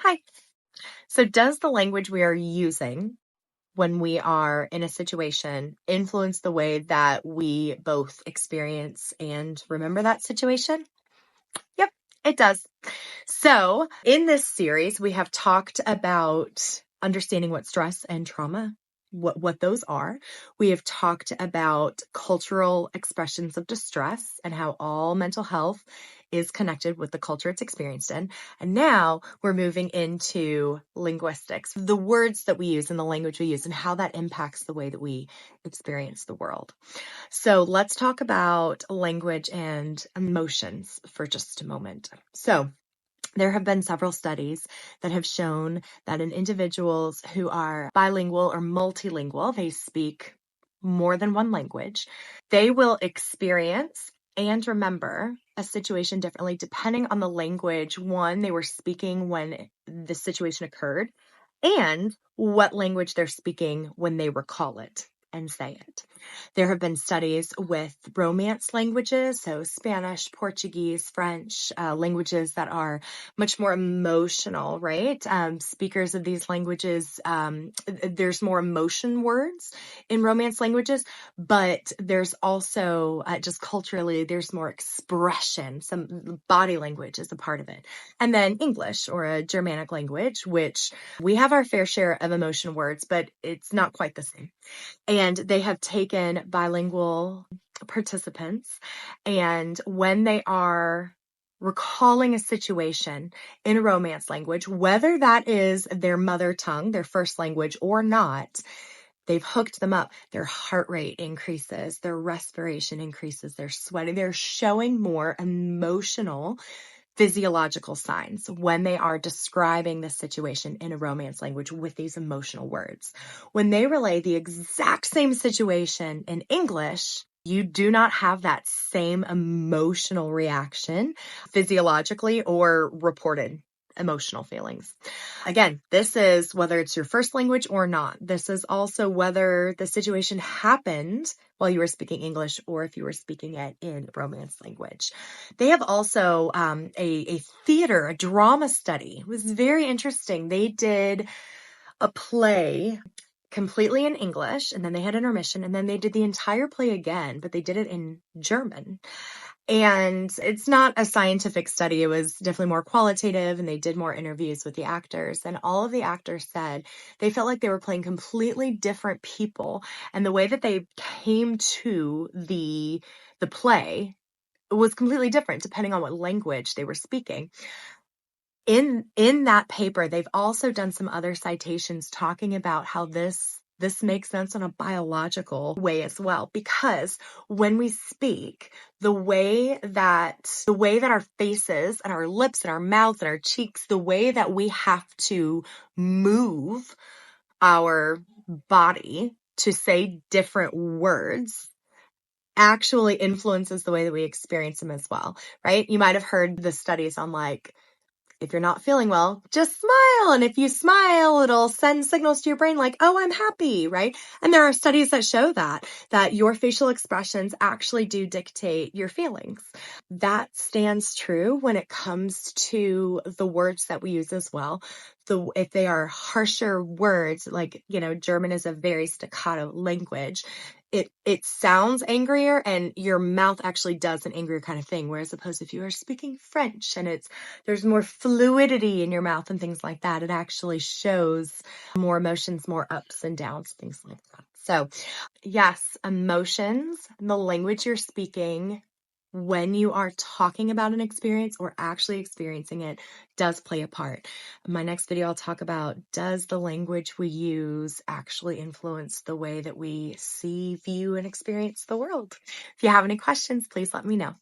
Hi. So does the language we are using when we are in a situation influence the way that we both experience and remember that situation? Yep, it does. So in this series, we have talked about understanding what stress and trauma, what those are. We have talked about cultural expressions of distress and how all mental health is connected with the culture it's experienced in. And now we're moving into linguistics, the words that we use and the language we use and how that impacts the way that we experience the world. So let's talk about language and emotions for just a moment. So there have been several studies that have shown that in individuals who are bilingual or multilingual, they speak more than one language, they will experience and remember a situation differently depending on the language, one, they were speaking when the situation occurred, and what language they're speaking when they recall it and say it. There have been studies with Romance languages, so Spanish, Portuguese, French, languages that are much more emotional, right? Speakers of these languages, there's more emotion words in Romance languages, but there's also just culturally, there's more expression. Some body language is a part of it. And then English, or a Germanic language, which we have our fair share of emotion words, but it's not quite the same. And they have taken bilingual participants, and when they are recalling a situation in a Romance language, whether that is their mother tongue, their first language or not, they've hooked them up. Their heart rate increases, their respiration increases, they're sweating, they're showing more emotional physiological signs when they are describing the situation in a Romance language with these emotional words. When they relay the exact same situation in English, you do not have that same emotional reaction physiologically or reported emotional feelings. Again, this is whether it's your first language or not. This is also whether the situation happened while you were speaking English or if you were speaking it in Romance language. They have also a theater, a drama study. It was very interesting. They did a play completely in English, and then they had intermission, and then they did the entire play again, but they did it in German. And it's not a scientific study. It was definitely more qualitative, and they did more interviews with the actors. And all of the actors said they felt like they were playing completely different people. And the way that they came to the play was completely different depending on what language they were speaking. In that paper, they've also done some other citations talking about how this makes sense in a biological way as well, because when we speak, the way that our faces and our lips and our mouths and our cheeks, the way that we have to move our body to say different words actually influences the way that we experience them as well, right? You might have heard the studies on, like, if you're not feeling well, just smile. And if you smile, it'll send signals to your brain like, oh, I'm happy, right? And there are studies that show that your facial expressions actually do dictate your feelings. That stands true when it comes to the words that we use as well. If they are harsher words, like, German is a very staccato language. It sounds angrier, and your mouth actually does an angrier kind of thing. Whereas opposed if you are speaking French and there's more fluidity in your mouth and things like that, it actually shows more emotions, more ups and downs, things like that. So yes, emotions, the language you're speaking when you are talking about an experience or actually experiencing it does play a part. In my next video, I'll talk about, does the language we use actually influence the way that we see, view, and experience the world? If you have any questions, please let me know.